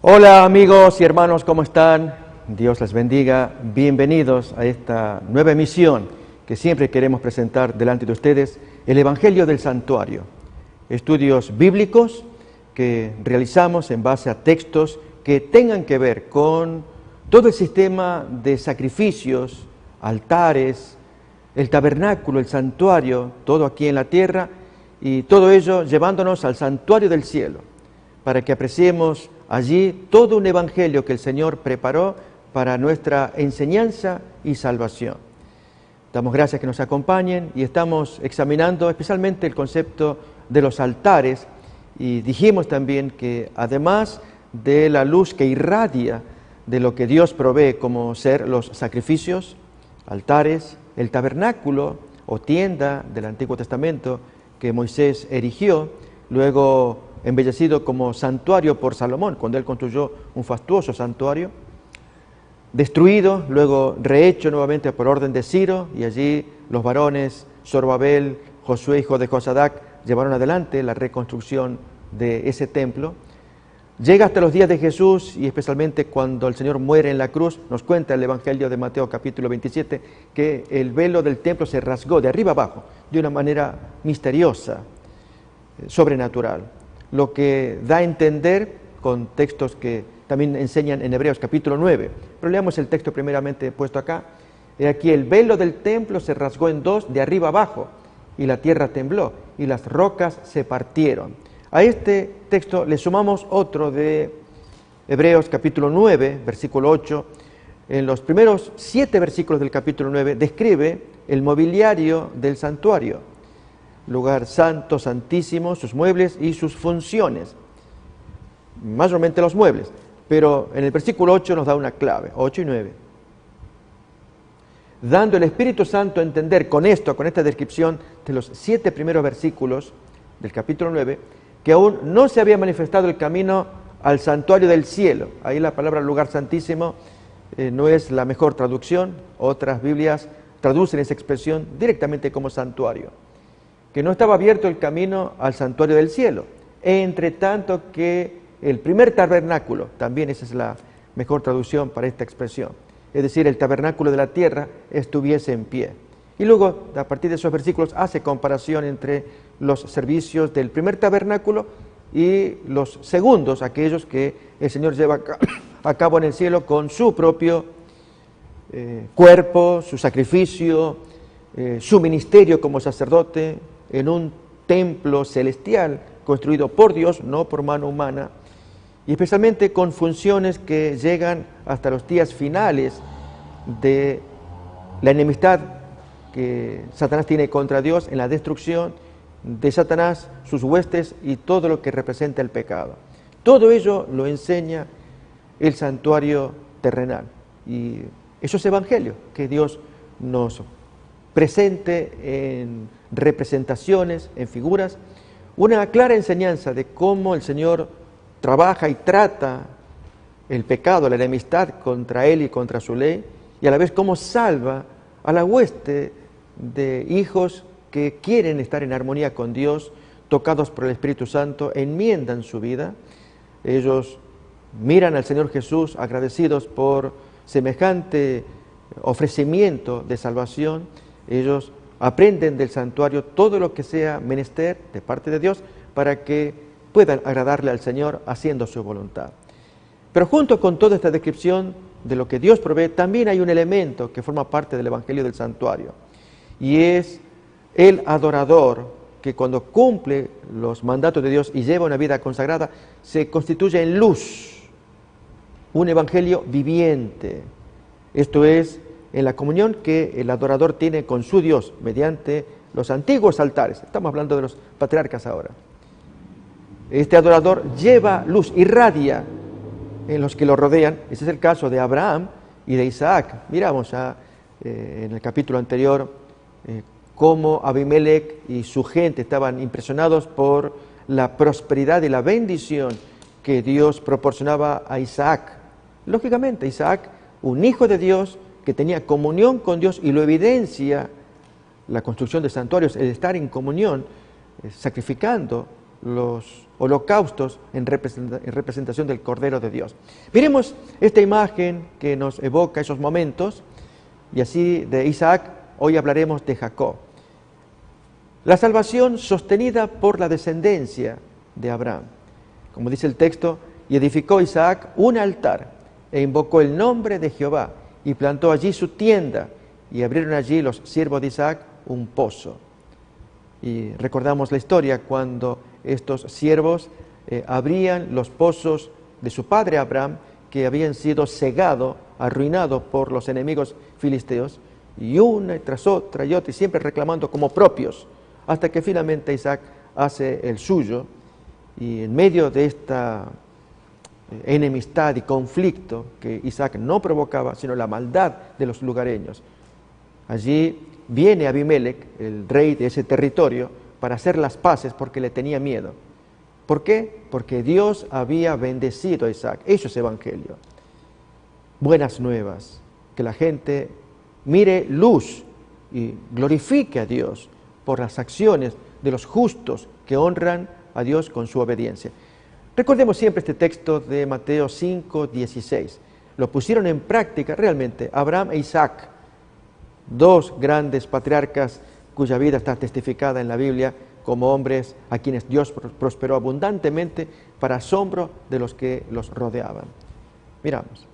Hola amigos y hermanos, ¿cómo están? Dios les bendiga. Bienvenidos a esta nueva emisión que siempre queremos presentar delante de ustedes, el Evangelio del Santuario. Estudios bíblicos que realizamos en base a textos que tengan que ver con todo el sistema de sacrificios, altares, el tabernáculo, el santuario, todo aquí en la tierra, y todo ello llevándonos al santuario del cielo, para que apreciemos allí todo un evangelio que el Señor preparó para nuestra enseñanza y salvación. Damos gracias que nos acompañen y estamos examinando especialmente el concepto de los altares, y dijimos también que además de la luz que irradia de lo que Dios provee como ser los sacrificios, altares, el tabernáculo o tienda del Antiguo Testamento que Moisés erigió, luego embellecido como santuario por Salomón, cuando él construyó un fastuoso santuario, destruido, luego rehecho nuevamente por orden de Ciro, y allí los varones Zorobabel, Josué, hijo de Josadac, llevaron adelante la reconstrucción de ese templo. Llega hasta los días de Jesús, y especialmente cuando el Señor muere en la cruz, nos cuenta el Evangelio de Mateo capítulo 27, que el velo del templo se rasgó de arriba abajo, de una manera misteriosa, sobrenatural. Lo que da a entender con textos que también enseñan en Hebreos capítulo 9. Pero leamos el texto primeramente puesto acá. He aquí el velo del templo se rasgó en dos de arriba abajo, y la tierra tembló, y las rocas se partieron. A este texto le sumamos otro de Hebreos capítulo 9, versículo 8. En los primeros 7 versículos del capítulo 9 describe el mobiliario del santuario: lugar santo, santísimo, sus muebles y sus funciones. Mayormente los muebles, pero en el versículo 8 nos da una clave, 8 y 9. Dando el Espíritu Santo a entender con esto, con esta descripción de los 7 primeros versículos del capítulo 9, que aún no se había manifestado el camino al santuario del cielo. Ahí la palabra lugar santísimo no es la mejor traducción. Otras Biblias traducen esa expresión directamente como santuario. Que no estaba abierto el camino al santuario del cielo, entre tanto que el primer tabernáculo, también esa es la mejor traducción para esta expresión, es decir, el tabernáculo de la tierra, estuviese en pie. Y luego, a partir de esos versículos, hace comparación entre los servicios del primer tabernáculo y los segundos, aquellos que el Señor lleva a cabo en el cielo con su propio cuerpo, su sacrificio, su ministerio como sacerdote, en un templo celestial construido por Dios, no por mano humana, y especialmente con funciones que llegan hasta los días finales de la enemistad que Satanás tiene contra Dios, en la destrucción de Satanás, sus huestes y todo lo que representa el pecado. Todo ello lo enseña el santuario terrenal, y eso es evangelio que Dios nos presente en representaciones, en figuras, una clara enseñanza de cómo el Señor trabaja y trata el pecado, la enemistad contra Él y contra su ley, y a la vez cómo salva a la hueste de hijos que quieren estar en armonía con Dios, tocados por el Espíritu Santo, enmiendan su vida. Ellos miran al Señor Jesús agradecidos por semejante ofrecimiento de salvación. Ellos aprenden del santuario todo lo que sea menester de parte de Dios para que puedan agradarle al Señor haciendo su voluntad. Pero junto con toda esta descripción de lo que Dios provee, también hay un elemento que forma parte del Evangelio del Santuario, y es el adorador que cuando cumple los mandatos de Dios y lleva una vida consagrada, se constituye en luz, un evangelio viviente. Esto es, en la comunión que el adorador tiene con su Dios mediante los antiguos altares. Estamos hablando de los patriarcas ahora. Este adorador lleva luz, irradia en los que lo rodean. Ese es el caso de Abraham y de Isaac. Miramos en el capítulo anterior cómo Abimelech y su gente estaban impresionados por la prosperidad y la bendición que Dios proporcionaba a Isaac. Lógicamente, Isaac, un hijo de Dios que tenía comunión con Dios, y lo evidencia la construcción de santuarios, el estar en comunión, sacrificando los holocaustos en representación del Cordero de Dios. Miremos esta imagen que nos evoca esos momentos, y así de Isaac, hoy hablaremos de Jacob. La salvación sostenida por la descendencia de Abraham. Como dice el texto, y edificó Isaac un altar, e invocó el nombre de Jehová, y plantó allí su tienda, y abrieron allí los siervos de Isaac un pozo. Y recordamos la historia cuando estos siervos abrían los pozos de su padre Abraham, que habían sido cegados, arruinados por los enemigos filisteos, y una tras otra y otra, y siempre reclamando como propios, hasta que finalmente Isaac hace el suyo, y en medio de esta enemistad y conflicto que Isaac no provocaba, sino la maldad de los lugareños, allí viene Abimelec, el rey de ese territorio, para hacer las paces porque le tenía miedo. ¿Por qué? Porque Dios había bendecido a Isaac. Eso es evangelio. Buenas nuevas, que la gente mire luz y glorifique a Dios por las acciones de los justos que honran a Dios con su obediencia. Recordemos siempre este texto de Mateo 5:16. Lo pusieron en práctica realmente Abraham e Isaac, dos grandes patriarcas cuya vida está testificada en la Biblia como hombres a quienes Dios prosperó abundantemente para asombro de los que los rodeaban. Miramos.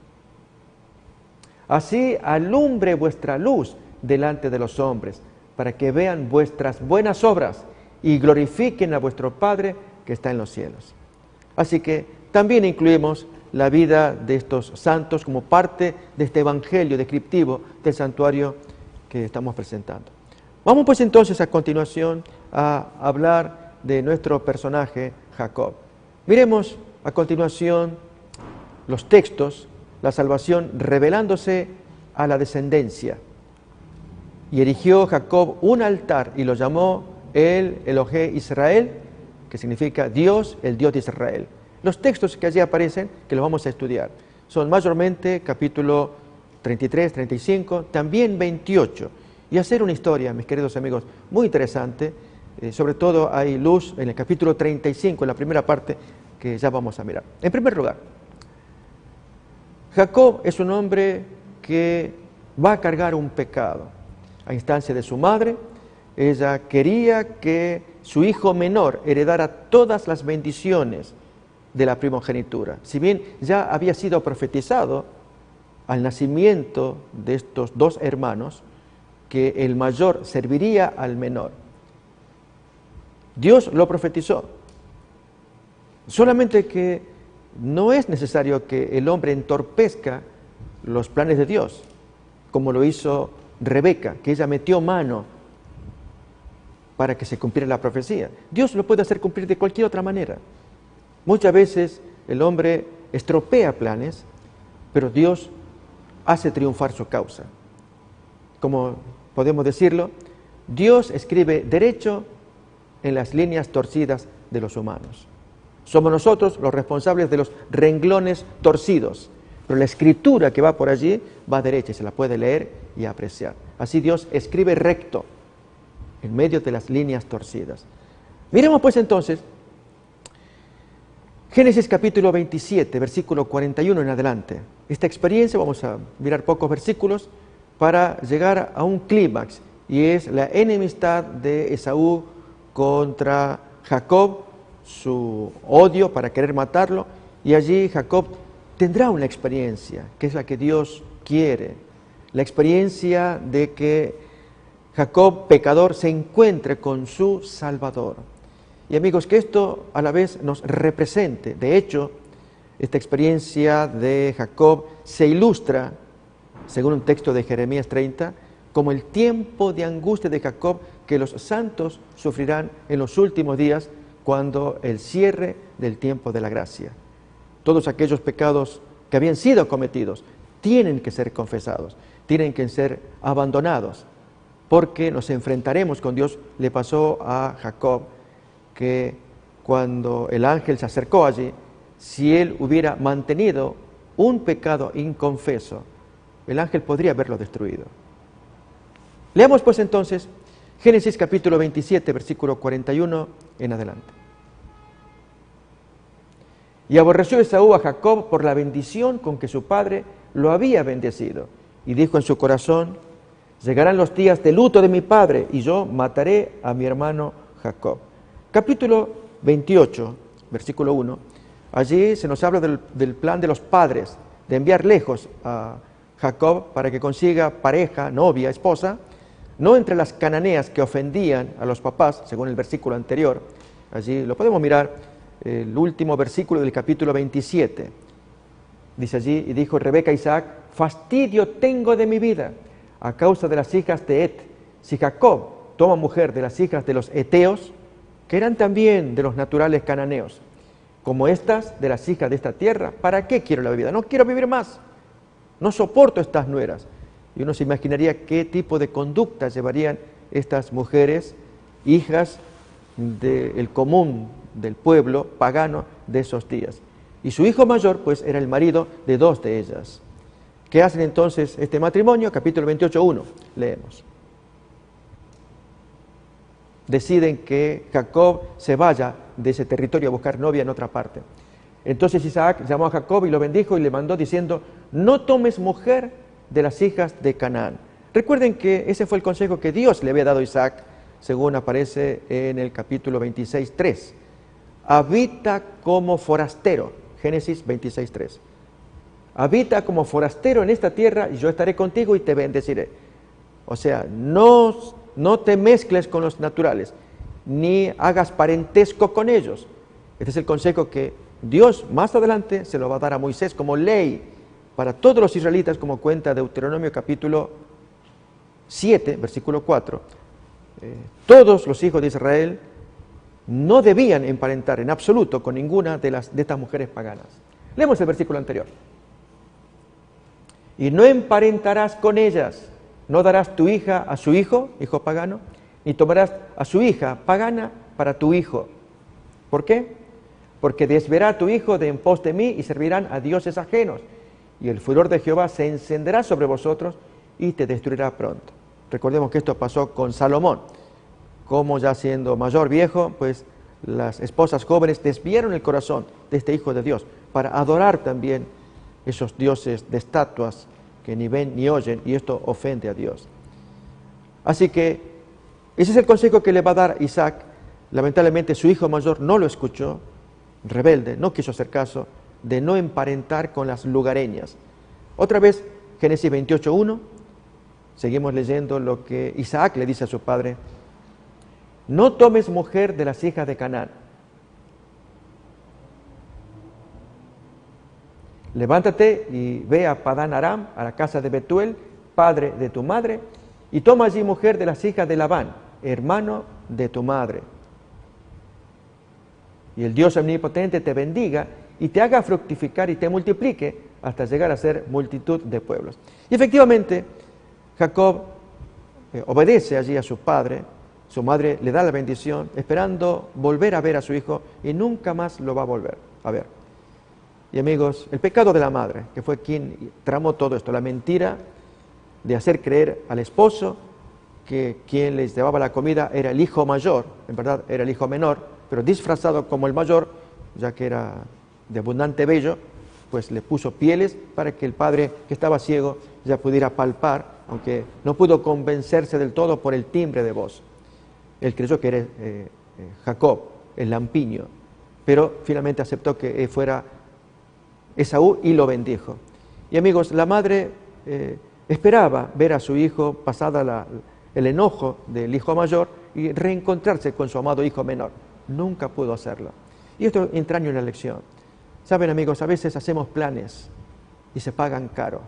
Así alumbre vuestra luz delante de los hombres, para que vean vuestras buenas obras y glorifiquen a vuestro Padre que está en los cielos. Así que también incluimos la vida de estos santos como parte de este evangelio descriptivo del santuario que estamos presentando. Vamos pues entonces a continuación a hablar de nuestro personaje Jacob. Miremos a continuación los textos, la salvación revelándose a la descendencia. Y erigió Jacob un altar y lo llamó el Elohé Israel, que significa Dios, el Dios de Israel. Los textos que allí aparecen, que los vamos a estudiar, son mayormente capítulo 33, 35, también 28. Y hacer una historia, mis queridos amigos, muy interesante. Sobre todo hay luz en el capítulo 35, en la primera parte, que ya vamos a mirar. En primer lugar, Jacob es un hombre que va a cargar un pecado. A instancia de su madre, ella quería que su hijo menor heredara todas las bendiciones de la primogenitura. Si bien ya había sido profetizado al nacimiento de estos dos hermanos, que el mayor serviría al menor. Dios lo profetizó. Solamente que no es necesario que el hombre entorpezca los planes de Dios, como lo hizo Rebeca, que ella metió mano para que se cumpliera la profecía. Dios lo puede hacer cumplir de cualquier otra manera. Muchas veces el hombre estropea planes, pero Dios hace triunfar su causa. Como podemos decirlo, Dios escribe derecho en las líneas torcidas de los humanos. Somos nosotros los responsables de los renglones torcidos, pero la escritura que va por allí va derecha y se la puede leer y apreciar. Así Dios escribe recto en medio de las líneas torcidas. Miremos pues entonces Génesis capítulo 27, versículo 41 en adelante. Esta experiencia, vamos a mirar pocos versículos para llegar a un clímax, y es la enemistad de Esaú contra Jacob, su odio para querer matarlo, y allí Jacob tendrá una experiencia, que es la que Dios quiere, la experiencia de que Jacob, pecador, se encuentre con su Salvador. Y amigos, que esto a la vez nos represente. De hecho, esta experiencia de Jacob se ilustra, según un texto de Jeremías 30, como el tiempo de angustia de Jacob que los santos sufrirán en los últimos días, cuando el cierre del tiempo de la gracia. Todos aquellos pecados que habían sido cometidos tienen que ser confesados, tienen que ser abandonados, porque nos enfrentaremos con Dios. Le pasó a Jacob que cuando el ángel se acercó allí, si él hubiera mantenido un pecado inconfeso, el ángel podría haberlo destruido. Leamos pues entonces Génesis capítulo 27, versículo 41 en adelante. Y aborreció Esaú a Jacob por la bendición con que su padre lo había bendecido. Y dijo en su corazón: llegarán los días de luto de mi padre, y yo mataré a mi hermano Jacob. Capítulo 28, versículo 1. Allí se nos habla del plan de los padres, de enviar lejos a Jacob para que consiga pareja, novia, esposa, no entre las cananeas que ofendían a los papás, según el versículo anterior. Allí lo podemos mirar, el último versículo del capítulo 27. Dice allí: y dijo Rebeca a Isaac: fastidio tengo de mi vida a causa de las hijas de Et. Si Jacob toma mujer de las hijas de los heteos, que eran también de los naturales cananeos, como estas de las hijas de esta tierra, ¿para qué quiero la vida? No quiero vivir más, no soporto estas nueras. Y uno se imaginaría qué tipo de conducta llevarían estas mujeres, hijas del común del pueblo pagano de esos días. Y su hijo mayor, pues, era el marido de dos de ellas. ¿Qué hacen entonces este matrimonio? Capítulo 28:1, leemos. Deciden que Jacob se vaya de ese territorio a buscar novia en otra parte. Entonces Isaac llamó a Jacob y lo bendijo y le mandó diciendo: no tomes mujer de las hijas de Canaán. Recuerden que ese fue el consejo que Dios le había dado a Isaac, según aparece en el capítulo 26:3. Habita como forastero, Génesis 26:3. Habita como forastero en esta tierra y yo estaré contigo y te bendeciré. O sea, no te mezcles con los naturales, ni hagas parentesco con ellos. Este es el consejo que Dios más adelante se lo va a dar a Moisés como ley para todos los israelitas, como cuenta Deuteronomio capítulo 7, versículo 4. Todos los hijos de Israel no debían emparentar en absoluto con ninguna de estas mujeres paganas. Leemos el versículo anterior. Y no emparentarás con ellas, no darás tu hija a su hijo, hijo pagano, ni tomarás a su hija pagana para tu hijo. ¿Por qué? Porque desviará tu hijo de en pos de mí y servirán a dioses ajenos. Y el furor de Jehová se encenderá sobre vosotros y te destruirá pronto. Recordemos que esto pasó con Salomón. Como ya siendo mayor, viejo, pues las esposas jóvenes desviaron el corazón de este hijo de Dios para adorar también esos dioses de estatuas que ni ven ni oyen, y esto ofende a Dios. Así que ese es el consejo que le va a dar Isaac. Lamentablemente su hijo mayor no lo escuchó, rebelde, no quiso hacer caso, de no emparentar con las lugareñas. Otra vez, Génesis 28:1, seguimos leyendo lo que Isaac le dice a su padre: no tomes mujer de las hijas de Canaán. Levántate y ve a Padán Aram, a la casa de Betuel, padre de tu madre, y toma allí mujer de las hijas de Labán, hermano de tu madre. Y el Dios omnipotente te bendiga y te haga fructificar y te multiplique hasta llegar a ser multitud de pueblos. Y efectivamente, Jacob obedece allí a su padre, su madre le da la bendición, esperando volver a ver a su hijo, y nunca más lo va a volver a ver. Y amigos, el pecado de la madre, que fue quien tramó todo esto, la mentira de hacer creer al esposo que quien les llevaba la comida era el hijo mayor, en verdad era el hijo menor, pero disfrazado como el mayor, ya que era de abundante vello, pues le puso pieles para que el padre, que estaba ciego, ya pudiera palpar, aunque no pudo convencerse del todo por el timbre de voz. Él creyó que era Jacob, el lampiño, pero finalmente aceptó que fuera Esaú y lo bendijo. Y amigos, la madre esperaba ver a su hijo pasada el enojo del hijo mayor y reencontrarse con su amado hijo menor. Nunca pudo hacerlo. Y esto entraña una lección. Saben, amigos, a veces hacemos planes y se pagan caro.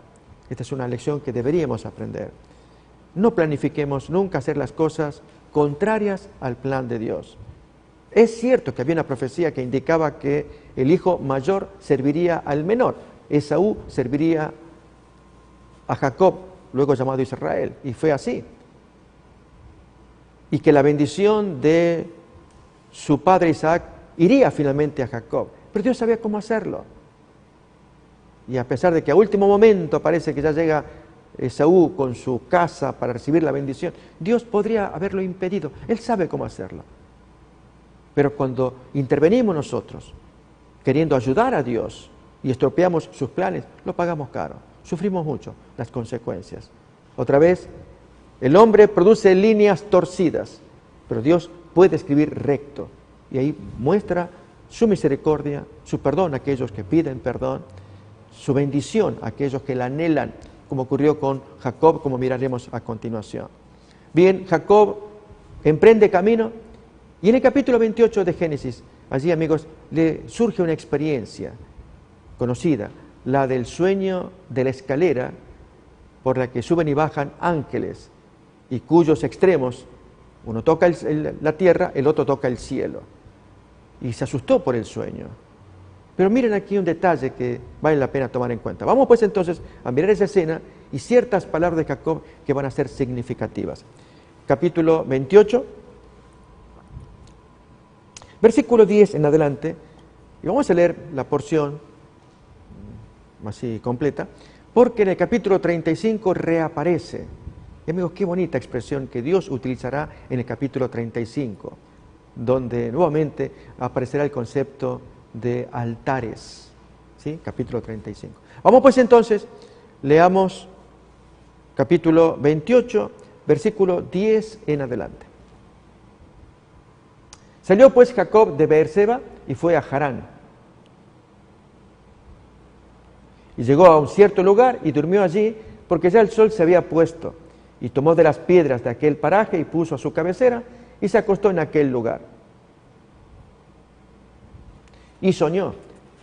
Esta es una lección que deberíamos aprender. No planifiquemos nunca hacer las cosas contrarias al plan de Dios. Es cierto que había una profecía que indicaba que el hijo mayor serviría al menor. Esaú serviría a Jacob, luego llamado Israel, y fue así. Y que la bendición de su padre Isaac iría finalmente a Jacob. Pero Dios sabía cómo hacerlo. Y a pesar de que a último momento parece que ya llega Esaú con su casa para recibir la bendición, Dios podría haberlo impedido. Él sabe cómo hacerlo. Pero cuando intervenimos nosotros, queriendo ayudar a Dios y estropeamos sus planes, lo pagamos caro. Sufrimos mucho las consecuencias. Otra vez, el hombre produce líneas torcidas, pero Dios puede escribir recto. Y ahí muestra su misericordia, su perdón a aquellos que piden perdón, su bendición a aquellos que la anhelan, como ocurrió con Jacob, como miraremos a continuación. Bien, Jacob emprende camino y en el capítulo 28 de Génesis, allí, amigos, le surge una experiencia conocida, la del sueño de la escalera por la que suben y bajan ángeles y cuyos extremos, uno toca la tierra, el otro toca el cielo. Y se asustó por el sueño. Pero miren aquí un detalle que vale la pena tomar en cuenta. Vamos pues entonces a mirar esa escena y ciertas palabras de Jacob que van a ser significativas. Capítulo 28, versículo 10 en adelante, y vamos a leer la porción así completa, porque en el capítulo 35 reaparece. Y amigos, qué bonita expresión que Dios utilizará en el capítulo 35, donde nuevamente aparecerá el concepto de altares, ¿sí? Capítulo 35. Vamos pues entonces, leamos capítulo 28, versículo 10 en adelante. Salió pues Jacob de Beerseba y fue a Harán. Y llegó a un cierto lugar y durmió allí, porque ya el sol se había puesto. Y tomó de las piedras de aquel paraje y puso a su cabecera y se acostó en aquel lugar. Y soñó,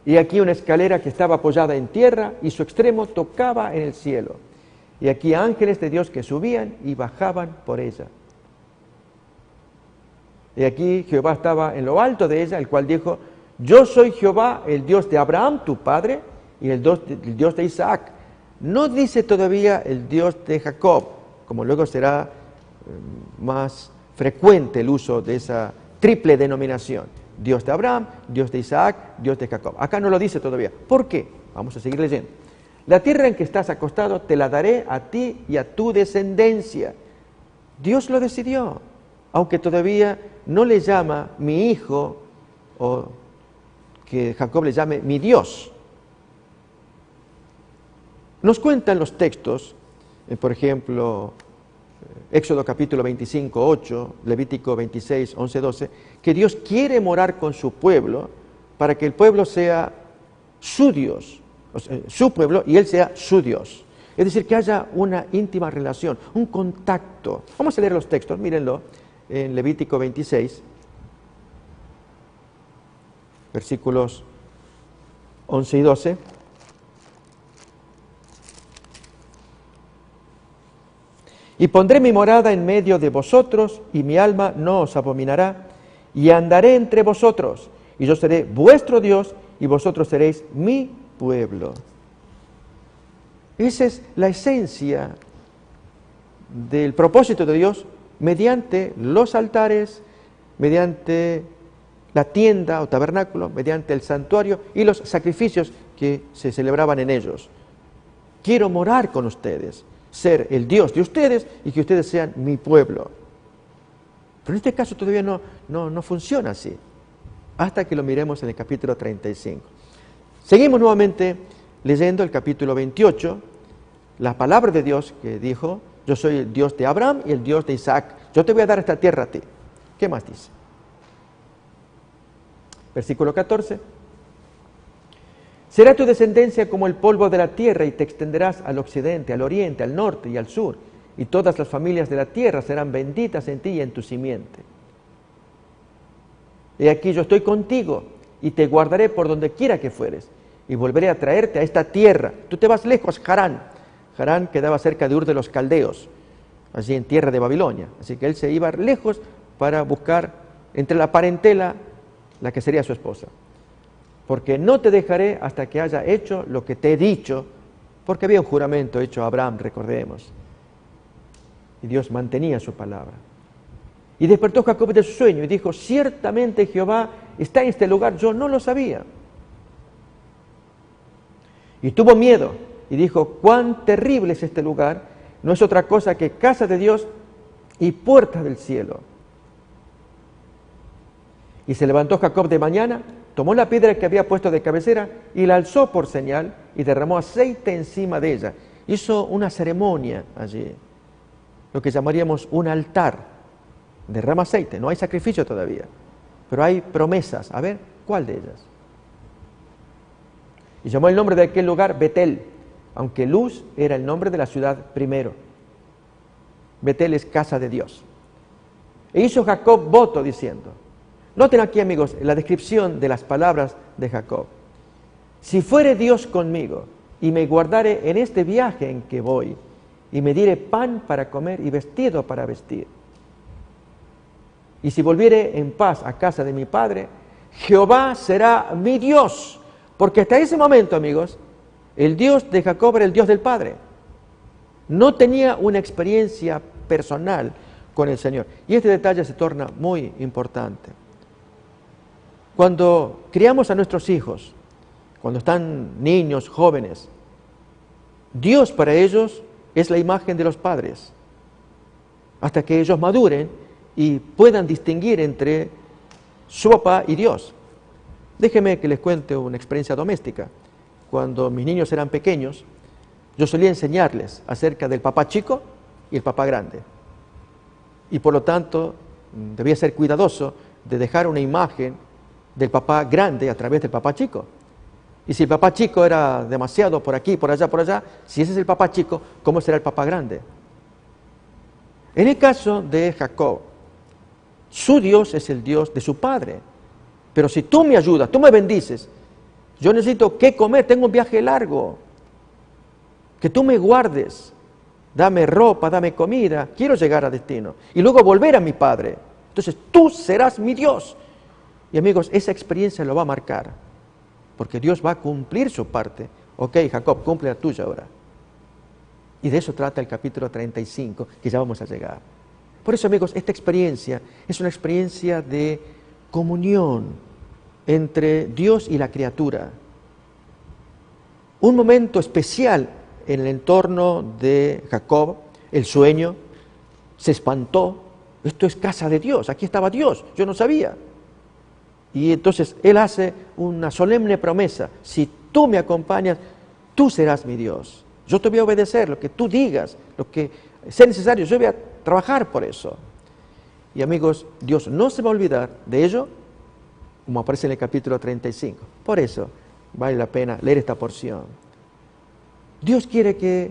y aquí una escalera que estaba apoyada en tierra y su extremo tocaba en el cielo. Y aquí ángeles de Dios que subían y bajaban por ella. Y aquí Jehová estaba en lo alto de ella, el cual dijo: yo soy Jehová, el Dios de Abraham, tu padre, y el Dios de Isaac. No dice todavía el Dios de Jacob, como luego será más frecuente el uso de esa triple denominación. Dios de Abraham, Dios de Isaac, Dios de Jacob. Acá no lo dice todavía. ¿Por qué? Vamos a seguir leyendo. La tierra en que estás acostado te la daré a ti y a tu descendencia. Dios lo decidió, aunque todavía no le llama mi hijo, o que Jacob le llame mi Dios. Nos cuentan los textos, por ejemplo, Éxodo capítulo 25, 8, Levítico 26, 11, 12, que Dios quiere morar con su pueblo para que el pueblo sea su Dios, o sea, su pueblo, y Él sea su Dios. Es decir, que haya una íntima relación, un contacto. Vamos a leer los textos, mírenlo, en Levítico 26, versículos 11 y 12. Y pondré mi morada en medio de vosotros, y mi alma no os abominará, y andaré entre vosotros, y yo seré vuestro Dios, y vosotros seréis mi pueblo. Esa es la esencia del propósito de Dios mediante los altares, mediante la tienda o tabernáculo, mediante el santuario y los sacrificios que se celebraban en ellos. Quiero morar con ustedes, ser el Dios de ustedes y que ustedes sean mi pueblo. Pero en este caso todavía no funciona así, hasta que lo miremos en el capítulo 35. Seguimos nuevamente leyendo el capítulo 28, la palabra de Dios que dijo: yo soy el Dios de Abraham y el Dios de Isaac, yo te voy a dar esta tierra a ti. ¿Qué más dice? Versículo 14. Será tu descendencia como el polvo de la tierra y te extenderás al occidente, al oriente, al norte y al sur, y todas las familias de la tierra serán benditas en ti y en tu simiente. He aquí yo estoy contigo y te guardaré por donde quiera que fueres, y volveré a traerte a esta tierra. Tú te vas lejos, Harán. Harán quedaba cerca de Ur de los Caldeos, allí en tierra de Babilonia. Así que él se iba lejos para buscar entre la parentela la que sería su esposa. Porque no te dejaré hasta que haya hecho lo que te he dicho, porque había un juramento hecho a Abraham, recordemos. Y Dios mantenía su palabra. Y despertó Jacob de su sueño y dijo: ciertamente Jehová está en este lugar, yo no lo sabía. Y tuvo miedo y dijo: cuán terrible es este lugar, no es otra cosa que casa de Dios y puerta del cielo. Y se levantó Jacob de mañana tomó la piedra que había puesto de cabecera y la alzó por señal y derramó aceite encima de ella. Hizo una ceremonia allí, lo que llamaríamos un altar. Derrama aceite, no hay sacrificio todavía, pero hay promesas. A ver, ¿cuál de ellas? Y llamó el nombre de aquel lugar Betel, aunque Luz era el nombre de la ciudad primero. Betel es casa de Dios. E hizo Jacob voto diciendo, noten aquí, amigos, la descripción de las palabras de Jacob. Si fuere Dios conmigo y me guardare en este viaje en que voy, y me diere pan para comer y vestido para vestir, y si volviere en paz a casa de mi padre, Jehová será mi Dios. Porque hasta ese momento, amigos, el Dios de Jacob era el Dios del Padre. No tenía una experiencia personal con el Señor. Y este detalle se torna muy importante. Cuando criamos a nuestros hijos, cuando están niños, jóvenes, Dios para ellos es la imagen de los padres. Hasta que ellos maduren y puedan distinguir entre su papá y Dios. Déjenme que les cuente una experiencia doméstica. Cuando mis niños eran pequeños, yo solía enseñarles acerca del papá chico y el papá grande. Y por lo tanto, debía ser cuidadoso de dejar una imagen del papá grande a través del papá chico. Y si el papá chico era demasiado por aquí, por allá, si ese es el papá chico, ¿cómo será el papá grande? En el caso de Jacob, su Dios es el Dios de su padre. Pero si tú me ayudas, tú me bendices, yo necesito qué comer, tengo un viaje largo, que tú me guardes, dame ropa, dame comida, quiero llegar a destino y luego volver a mi padre. Entonces tú serás mi Dios. Y amigos, esa experiencia lo va a marcar, porque Dios va a cumplir su parte. Ok, Jacob, cumple la tuya ahora. Y de eso trata el capítulo 35, que ya vamos a llegar. Por eso, amigos, esta experiencia es una experiencia de comunión entre Dios y la criatura. Un momento especial en el entorno de Jacob, el sueño, se espantó. Esto es casa de Dios, aquí estaba Dios, yo no sabía. Y entonces él hace una solemne promesa: si tú me acompañas, tú serás mi Dios. Yo te voy a obedecer, lo que tú digas, lo que sea necesario, yo voy a trabajar por eso. Y amigos, Dios no se va a olvidar de ello, como aparece en el capítulo 35. Por eso vale la pena leer esta porción. Dios quiere que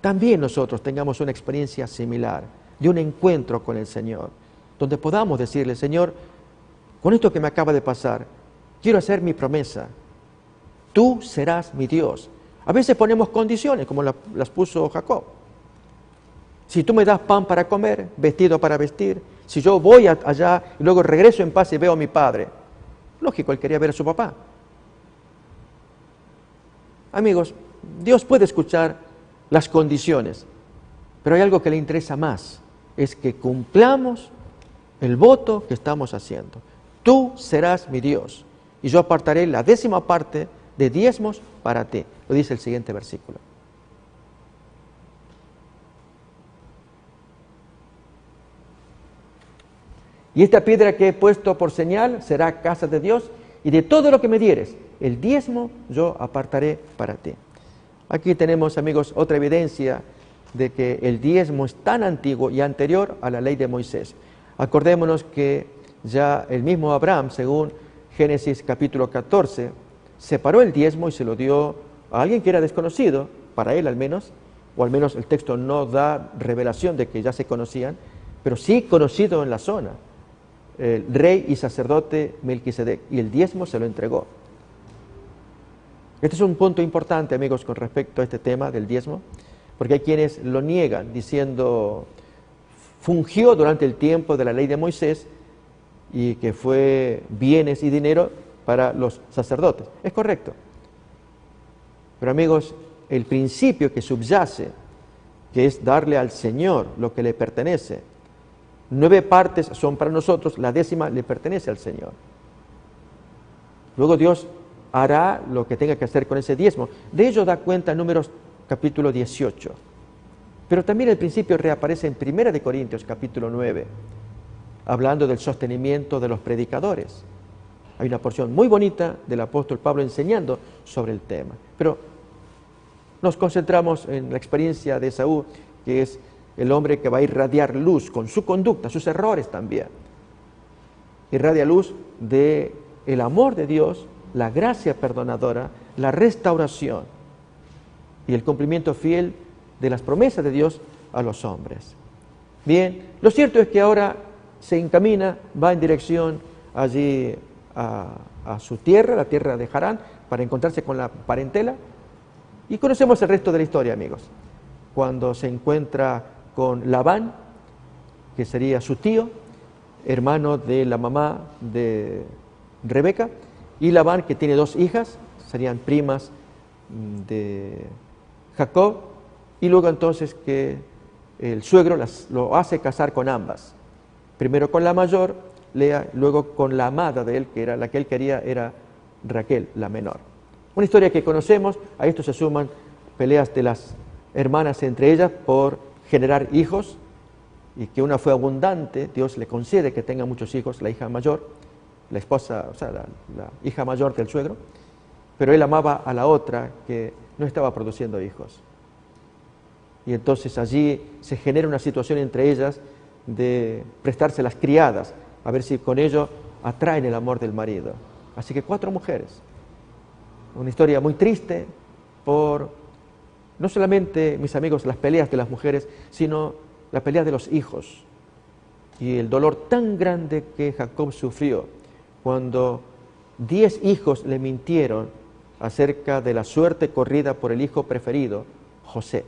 también nosotros tengamos una experiencia similar, de un encuentro con el Señor, donde podamos decirle: Señor, con esto que me acaba de pasar, quiero hacer mi promesa. Tú serás mi Dios. A veces ponemos condiciones, como las puso Jacob. Si tú me das pan para comer, vestido para vestir, si yo voy allá y luego regreso en paz y veo a mi padre. Lógico, él quería ver a su papá. Amigos, Dios puede escuchar las condiciones, pero hay algo que le interesa más, es que cumplamos el voto que estamos haciendo. Tú serás mi Dios, y yo apartaré la 10ª parte de diezmos para ti. Lo dice el siguiente versículo. Y esta piedra que he puesto por señal será casa de Dios, y de todo lo que me dieres, el diezmo yo apartaré para ti. Aquí tenemos, amigos, otra evidencia de que el diezmo es tan antiguo y anterior a la ley de Moisés. Acordémonos que ya el mismo Abraham, según Génesis capítulo 14, separó el diezmo y se lo dio a alguien que era desconocido, para él al menos, o al menos el texto no da revelación de que ya se conocían, pero sí conocido en la zona, el rey y sacerdote Melquisedec, y el diezmo se lo entregó. Este es un punto importante, amigos, con respecto a este tema del diezmo, porque hay quienes lo niegan, diciendo: fungió durante el tiempo de la ley de Moisés y que fue bienes y dinero para los sacerdotes. Es correcto. Pero, amigos, el principio que subyace, que es darle al Señor lo que le pertenece, 9 partes son para nosotros, la 10ª le pertenece al Señor. Luego Dios hará lo que tenga que hacer con ese diezmo. De ello da cuenta Números capítulo 18. Pero también el principio reaparece en 1 Corintios capítulo 9, hablando del sostenimiento de los predicadores. Hay una porción muy bonita del apóstol Pablo enseñando sobre el tema. Pero nos concentramos en la experiencia de Esaú, que es el hombre que va a irradiar luz con su conducta, sus errores también. Irradia luz de el amor de Dios, la gracia perdonadora, la restauración y el cumplimiento fiel de las promesas de Dios a los hombres. Bien, lo cierto es que ahora se encamina, va en dirección allí a su tierra, la tierra de Harán, para encontrarse con la parentela. Y conocemos el resto de la historia, amigos. Cuando se encuentra con Labán, que sería su tío, hermano de la mamá de Rebeca, y Labán, que tiene 2 hijas, serían primas de Jacob, y luego entonces que el suegro lo hace casar con ambas. Primero con la mayor, Lea, luego con la amada de él, que era la que él quería, era Raquel, la menor. Una historia que conocemos. A esto se suman peleas de las hermanas entre ellas por generar hijos, y que una fue abundante, Dios le concede que tenga muchos hijos, la hija mayor, la esposa, o sea, la hija mayor del suegro, pero él amaba a la otra que no estaba produciendo hijos. Y entonces allí se genera una situación entre ellas de prestarse las criadas, a ver si con ello atraen el amor del marido. Así que 4 mujeres. Una historia muy triste por, no solamente, mis amigos, las peleas de las mujeres, sino la pelea de los hijos. Y el dolor tan grande que Jacob sufrió cuando 10 hijos le mintieron acerca de la suerte corrida por el hijo preferido, José,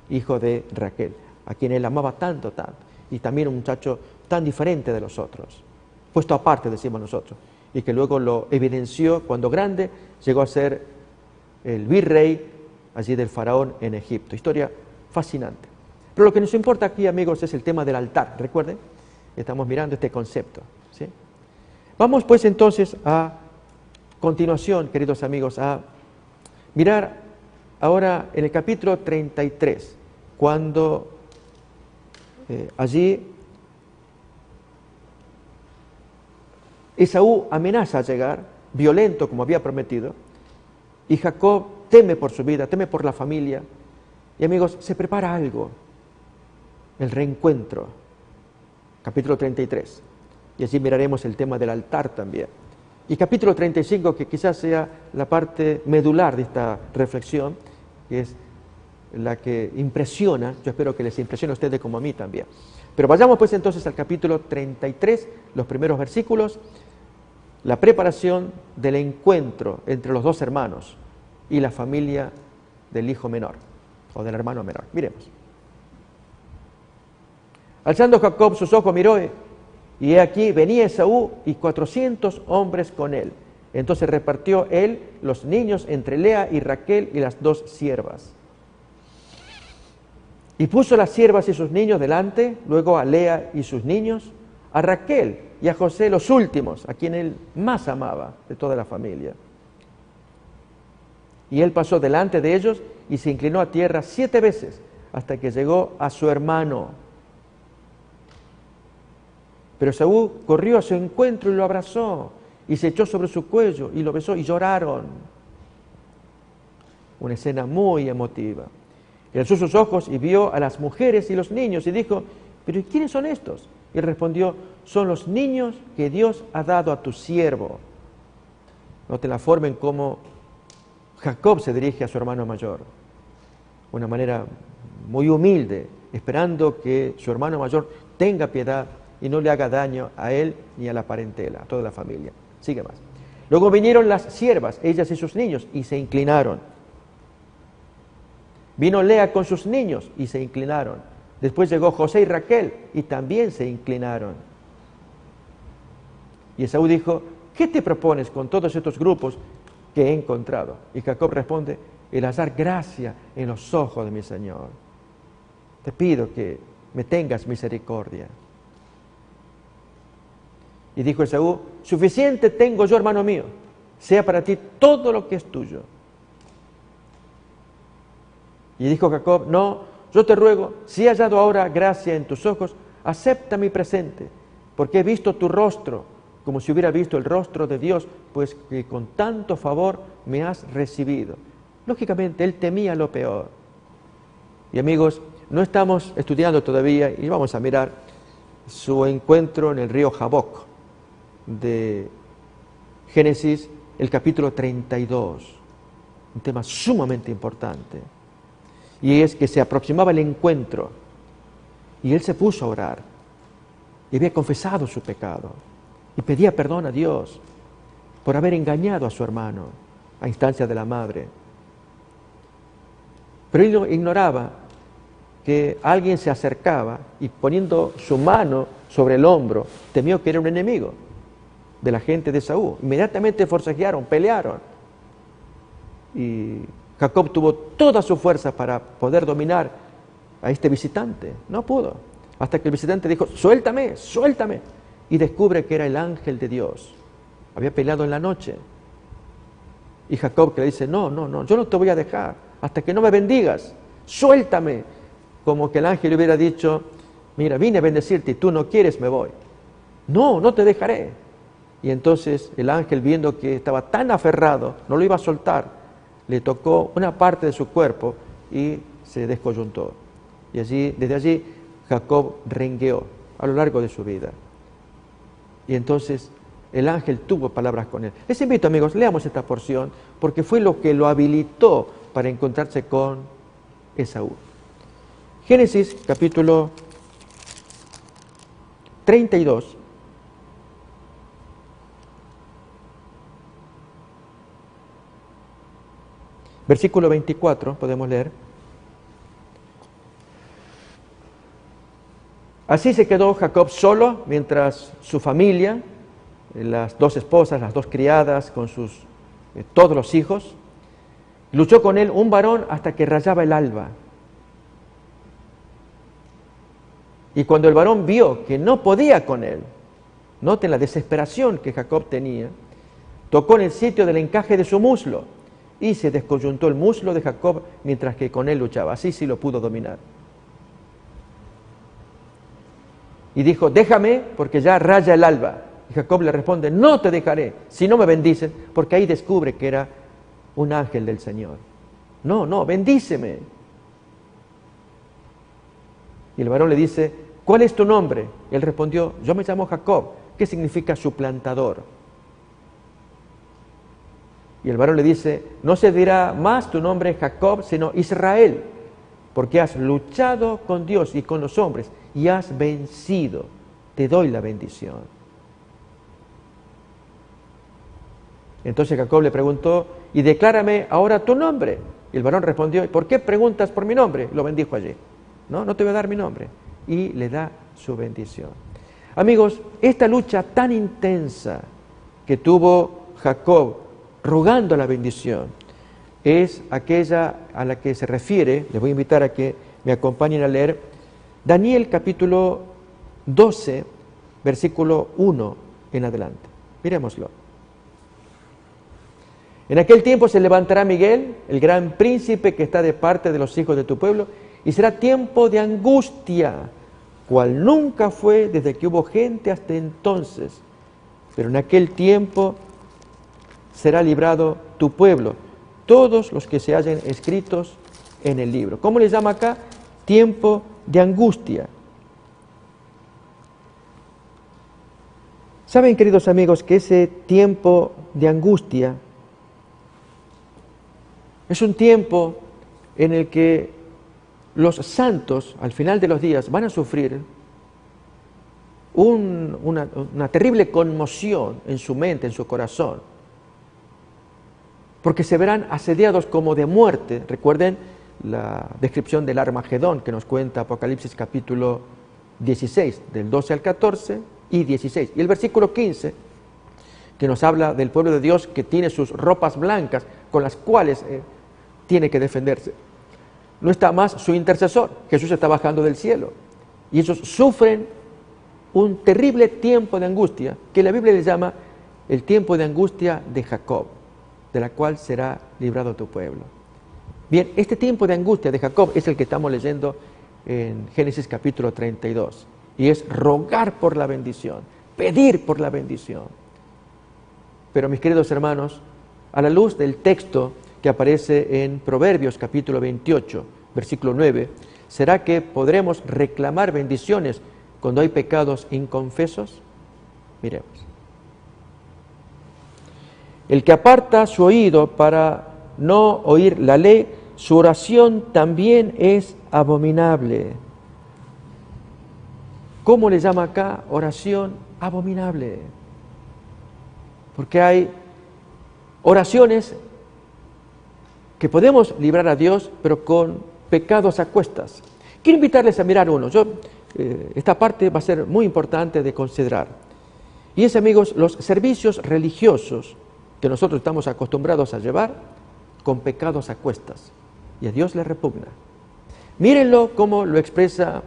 hijo de Raquel, a quien él amaba tanto, tanto, y también un muchacho tan diferente de los otros, puesto aparte, decimos nosotros, y que luego lo evidenció cuando grande llegó a ser el virrey allí del faraón en Egipto. Historia fascinante. Pero lo que nos importa aquí, amigos, es el tema del altar. Recuerden, estamos mirando este concepto, ¿sí? Vamos pues entonces a continuación, queridos amigos, a mirar ahora en el capítulo 33, cuando allí Esaú amenaza a llegar, violento como había prometido, y Jacob teme por su vida, teme por la familia, y amigos, se prepara algo, el reencuentro, capítulo 33, y allí miraremos el tema del altar también. Y capítulo 35, que quizás sea la parte medular de esta reflexión, que es la que impresiona, yo espero que les impresione a ustedes como a mí también. Pero vayamos pues entonces al capítulo 33, los primeros versículos, la preparación del encuentro entre los 2 hermanos y la familia del hijo menor, o del hermano menor. Miremos. Alzando Jacob sus ojos miró, y he aquí venía Esaú y 400 hombres con él. Entonces repartió él los niños entre Lea y Raquel y las 2 siervas. Y puso las siervas y sus niños delante, luego a Lea y sus niños, a Raquel y a José los últimos, a quien él más amaba de toda la familia. Y él pasó delante de ellos y se inclinó a tierra 7 veces hasta que llegó a su hermano. Pero Esaú corrió a su encuentro y lo abrazó y se echó sobre su cuello y lo besó y lloraron. Una escena muy emotiva. Y alzó sus ojos y vio a las mujeres y los niños y dijo: ¿pero y quiénes son estos? Y él respondió: son los niños que Dios ha dado a tu siervo. Noten la forma en cómo Jacob se dirige a su hermano mayor. Una manera muy humilde, esperando que su hermano mayor tenga piedad y no le haga daño a él ni a la parentela, a toda la familia. Sigue más. Luego vinieron las siervas, ellas y sus niños, y se inclinaron. Vino Lea con sus niños y se inclinaron. Después llegó José y Raquel y también se inclinaron. Y Esaú dijo: ¿qué te propones con todos estos grupos que he encontrado? Y Jacob responde: el hallar gracia en los ojos de mi Señor. Te pido que me tengas misericordia. Y dijo Esaú: suficiente tengo yo, hermano mío, sea para ti todo lo que es tuyo. Y dijo Jacob: no, yo te ruego, si he hallado ahora gracia en tus ojos, acepta mi presente, porque he visto tu rostro, como si hubiera visto el rostro de Dios, pues que con tanto favor me has recibido. Lógicamente, él temía lo peor. Y amigos, no estamos estudiando todavía y vamos a mirar su encuentro en el río Jaboc de Génesis, el capítulo 32. Un tema sumamente importante. Y es que se aproximaba el encuentro y él se puso a orar y había confesado su pecado y pedía perdón a Dios por haber engañado a su hermano a instancia de la madre. Pero él ignoraba que alguien se acercaba y poniendo su mano sobre el hombro, temió que era un enemigo de la gente de Saúl. Inmediatamente forcejearon, pelearon. Y Jacob tuvo toda su fuerza para poder dominar a este visitante. No pudo. Hasta que el visitante dijo, suéltame, suéltame. Y descubre que era el ángel de Dios. Había peleado en la noche. Y Jacob que le dice, no, yo no te voy a dejar hasta que no me bendigas. Suéltame. Como que el ángel le hubiera dicho, mira, vine a bendecirte y tú no quieres, me voy. No te dejaré. Y entonces el ángel, viendo que estaba tan aferrado, no lo iba a soltar, le tocó una parte de su cuerpo y se descoyuntó. Y desde allí Jacob rengueó a lo largo de su vida. Y entonces el ángel tuvo palabras con él. Les invito, amigos, leamos esta porción porque fue lo que lo habilitó para encontrarse con Esaú. Génesis capítulo 32. Versículo 24, podemos leer. Así se quedó Jacob solo, mientras su familia, las dos esposas, las dos criadas, con todos los hijos, luchó con él un varón hasta que rayaba el alba. Y cuando el varón vio que no podía con él, noten la desesperación que Jacob tenía, tocó en el sitio del encaje de su muslo y se descoyuntó el muslo de Jacob mientras que con él luchaba. Así sí lo pudo dominar. Y dijo, déjame porque ya raya el alba. Y Jacob le responde, no te dejaré si no me bendices, porque ahí descubre que era un ángel del Señor. No, bendíceme. Y el varón le dice, ¿cuál es tu nombre? Y él respondió, yo me llamo Jacob, que significa suplantador. Y el varón le dice, no se dirá más tu nombre Jacob, sino Israel, porque has luchado con Dios y con los hombres y has vencido. Te doy la bendición. Entonces Jacob le preguntó, y declárame ahora tu nombre. Y el varón respondió, ¿por qué preguntas por mi nombre? Lo bendijo allí. No te voy a dar mi nombre. Y le da su bendición. Amigos, esta lucha tan intensa que tuvo Jacob rogando la bendición es aquella a la que se refiere, les voy a invitar a que me acompañen a leer Daniel capítulo 12, versículo 1 en adelante. Miremoslo. En aquel tiempo se levantará Miguel, el gran príncipe que está de parte de los hijos de tu pueblo, y será tiempo de angustia, cual nunca fue desde que hubo gente hasta entonces. Pero en aquel tiempo será librado tu pueblo, todos los que se hallen escritos en el libro. ¿Cómo le llama acá? Tiempo de angustia. ¿Saben, queridos amigos, que ese tiempo de angustia es un tiempo en el que los santos, al final de los días, van a sufrir una terrible conmoción en su mente, en su corazón? Porque se verán asediados como de muerte. Recuerden la descripción del Armagedón que nos cuenta Apocalipsis capítulo 16, del 12 al 14 y 16. Y el versículo 15, que nos habla del pueblo de Dios que tiene sus ropas blancas con las cuales tiene que defenderse. No está más su intercesor, Jesús está bajando del cielo. Y ellos sufren un terrible tiempo de angustia, que la Biblia le llama el tiempo de angustia de Jacob, de la cual será librado tu pueblo. Bien, este tiempo de angustia de Jacob es el que estamos leyendo en Génesis capítulo 32. Y es rogar por la bendición, pedir por la bendición. Pero mis queridos hermanos, a la luz del texto que aparece en Proverbios capítulo 28, versículo 9, ¿será que podremos reclamar bendiciones cuando hay pecados inconfesos? Miremos. El que aparta su oído para no oír la ley, su oración también es abominable. ¿Cómo le llama acá? Oración abominable. Porque hay oraciones que podemos librar a Dios, pero con pecados a cuestas. Quiero invitarles a mirar uno. Esta parte va a ser muy importante de considerar. Y es, amigos, los servicios religiosos que nosotros estamos acostumbrados a llevar con pecados a cuestas. Y a Dios le repugna. Mírenlo cómo lo expresa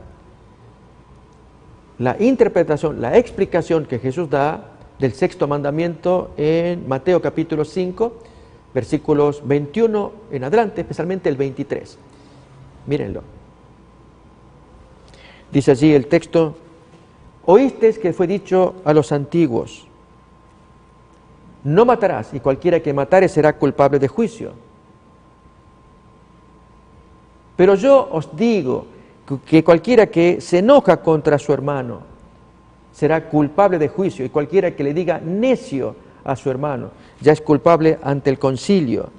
la interpretación, la explicación que Jesús da del sexto mandamiento en Mateo capítulo 5, versículos 21 en adelante, especialmente el 23. Mírenlo. Dice allí el texto: oísteis que fue dicho a los antiguos, no matarás, y cualquiera que matare será culpable de juicio. Pero yo os digo que cualquiera que se enoja contra su hermano será culpable de juicio, y cualquiera que le diga necio a su hermano ya es culpable ante el concilio.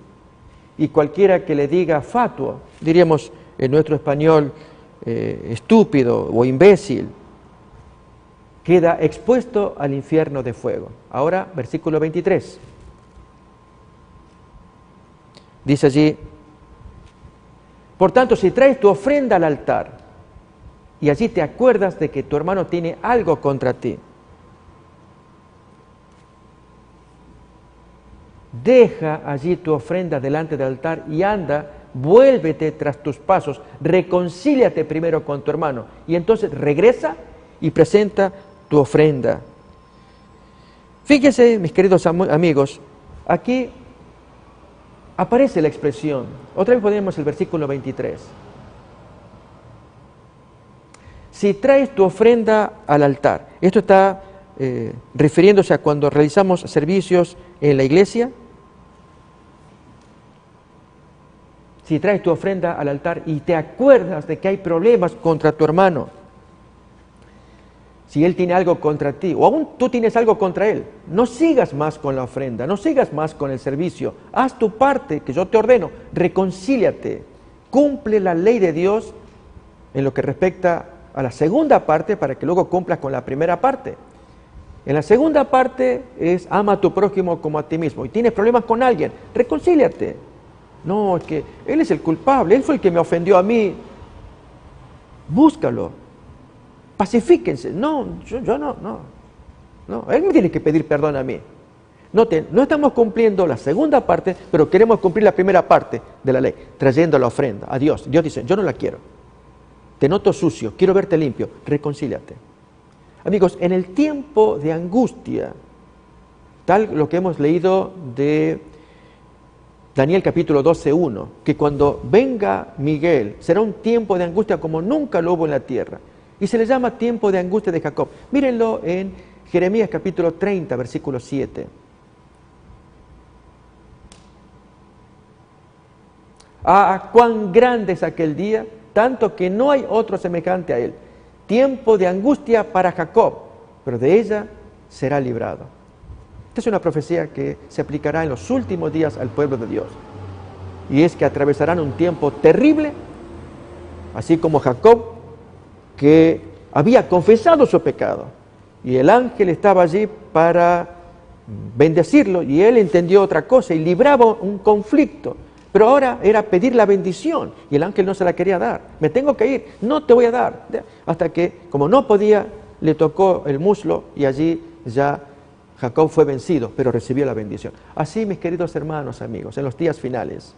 Y cualquiera que le diga fatuo, diríamos en nuestro español estúpido o imbécil, queda expuesto al infierno de fuego. Ahora, versículo 23. Dice allí: por tanto, si traes tu ofrenda al altar y allí te acuerdas de que tu hermano tiene algo contra ti, deja allí tu ofrenda delante del altar y anda, vuélvete tras tus pasos, reconcíliate primero con tu hermano y entonces regresa y presenta tu ofrenda. Fíjense, mis queridos amigos, aquí aparece la expresión. Otra vez ponemos el versículo 23. Si traes tu ofrenda al altar. Esto está refiriéndose a cuando realizamos servicios en la iglesia. Si traes tu ofrenda al altar y te acuerdas de que hay problemas contra tu hermano, si él tiene algo contra ti, o aún tú tienes algo contra él, no sigas más con la ofrenda, no sigas más con el servicio, haz tu parte que yo te ordeno, reconcíliate, cumple la ley de Dios en lo que respecta a la segunda parte para que luego cumplas con la primera parte. En la segunda parte es ama a tu prójimo como a ti mismo, y tienes problemas con alguien, reconcíliate. No, es que él es el culpable, él fue el que me ofendió a mí. Búscalo, pacifíquense. No, yo no, él me tiene que pedir perdón a mí. Noten, no estamos cumpliendo la segunda parte, pero queremos cumplir la primera parte de la ley, trayendo la ofrenda a Dios. Dios dice, yo no la quiero, te noto sucio, quiero verte limpio, reconcíliate. Amigos, en el tiempo de angustia, tal lo que hemos leído de Daniel capítulo 12:1, que cuando venga Miguel será un tiempo de angustia como nunca lo hubo en la tierra. Y se le llama tiempo de angustia de Jacob. Mírenlo en Jeremías capítulo 30, versículo 7. Ah, cuán grande es aquel día, tanto que no hay otro semejante a él. Tiempo de angustia para Jacob, pero de ella será librado. Esta es una profecía que se aplicará en los últimos días al pueblo de Dios. Y es que atravesarán un tiempo terrible, así como Jacob, que había confesado su pecado. Y el ángel estaba allí para bendecirlo, y él entendió otra cosa y libraba un conflicto. Pero ahora era pedir la bendición, y el ángel no se la quería dar. Me tengo que ir, no te voy a dar. Hasta que, como no podía, le tocó el muslo, y allí ya Jacob fue vencido, pero recibió la bendición. Así, mis queridos hermanos, amigos, en los días finales,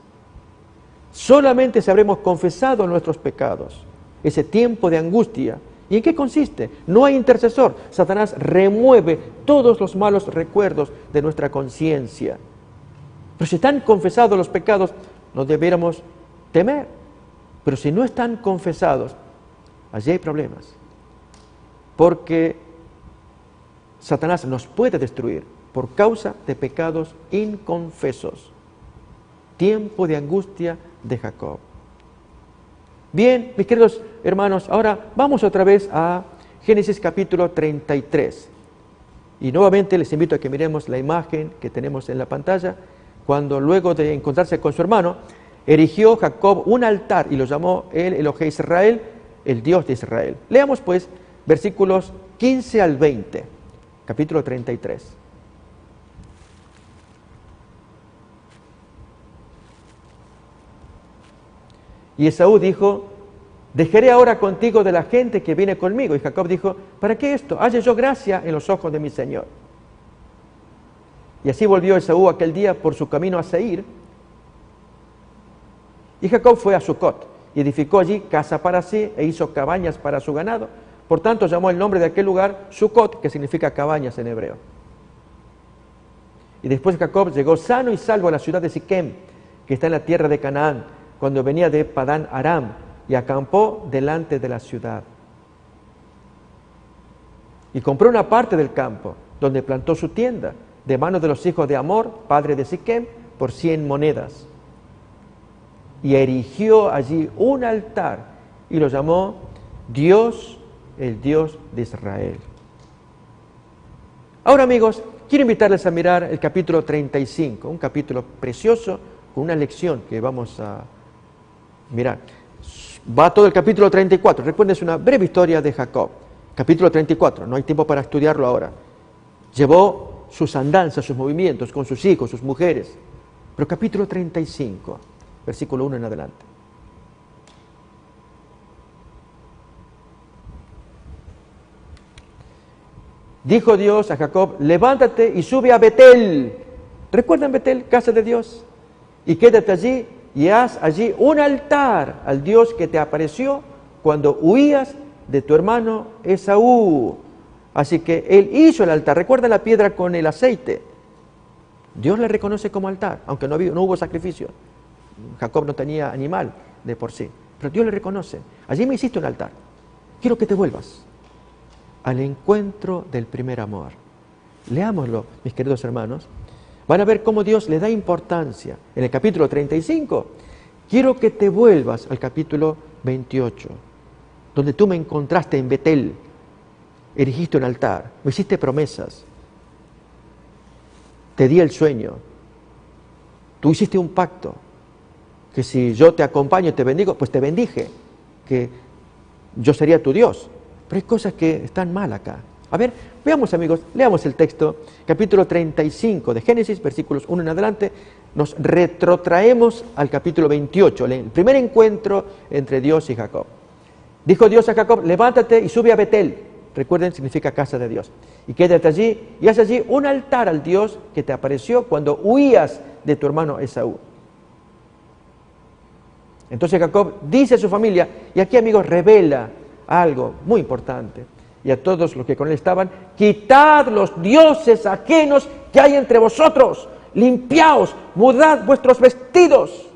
solamente si habremos confesado nuestros pecados, ese tiempo de angustia. ¿Y en qué consiste? No hay intercesor. Satanás remueve todos los malos recuerdos de nuestra conciencia. Pero si están confesados los pecados, no debiéramos temer. Pero si no están confesados, allí hay problemas. Porque Satanás nos puede destruir por causa de pecados inconfesos. Tiempo de angustia de Jacob. Bien, mis queridos hermanos, ahora vamos otra vez a Génesis capítulo 33. Y nuevamente les invito a que miremos la imagen que tenemos en la pantalla, cuando luego de encontrarse con su hermano, erigió Jacob un altar y lo llamó él Elohei Israel, el Dios de Israel. Leamos pues versículos 15 al 20, capítulo 33. Y Esaú dijo: dejaré ahora contigo de la gente que viene conmigo. Y Jacob dijo: ¿para qué esto? Halle yo gracia en los ojos de mi Señor. Y así volvió Esaú aquel día por su camino a Seir. Y Jacob fue a Sucot y edificó allí casa para sí e hizo cabañas para su ganado. Por tanto llamó el nombre de aquel lugar Sucot, que significa cabañas en hebreo. Y después Jacob llegó sano y salvo a la ciudad de Siquem, que está en la tierra de Canaán, cuando venía de Padán Aram, y acampó delante de la ciudad. Y compró una parte del campo, donde plantó su tienda, de manos de los hijos de Hamor, padre de Siquem, por 100 monedas. Y erigió allí un altar, y lo llamó Dios, el Dios de Israel. Ahora, amigos, quiero invitarles a mirar el capítulo 35, un capítulo precioso, con una lección que vamos a mirar. Va todo el capítulo 34. Recuerden, es una breve historia de Jacob. Capítulo 34, no hay tiempo para estudiarlo ahora. Llevó sus andanzas, sus movimientos con sus hijos, sus mujeres. Pero capítulo 35, versículo 1 en adelante. Dijo Dios a Jacob: levántate y sube a Betel. ¿Recuerdan Betel, casa de Dios? Y quédate allí y haz allí un altar al Dios que te apareció cuando huías de tu hermano Esaú. Así que él hizo el altar. Recuerda la piedra con el aceite. Dios le reconoce como altar, aunque no hubo sacrificio. Jacob no tenía animal de por sí, pero Dios le reconoce. Allí me hiciste un altar. Quiero que te vuelvas al encuentro del primer amor. Leámoslo, mis queridos hermanos. Van a ver cómo Dios le da importancia. En el capítulo 35, quiero que te vuelvas al capítulo 28, donde tú me encontraste en Betel, erigiste un altar, me hiciste promesas, te di el sueño, tú hiciste un pacto, que si yo te acompaño y te bendigo, pues te bendije, que yo sería tu Dios. Pero hay cosas que están mal acá. A ver, veamos, amigos, leamos el texto, capítulo 35 de Génesis, versículos 1 en adelante. Nos retrotraemos al capítulo 28, el primer encuentro entre Dios y Jacob. Dijo Dios a Jacob: levántate y sube a Betel. Recuerden, significa casa de Dios. Y quédate allí y haz allí un altar al Dios que te apareció cuando huías de tu hermano Esaú. Entonces Jacob dice a su familia, y aquí, amigos, revela algo muy importante. Y a todos los que con él estaban: quitad los dioses ajenos que hay entre vosotros, limpiaos, mudad vuestros vestidos.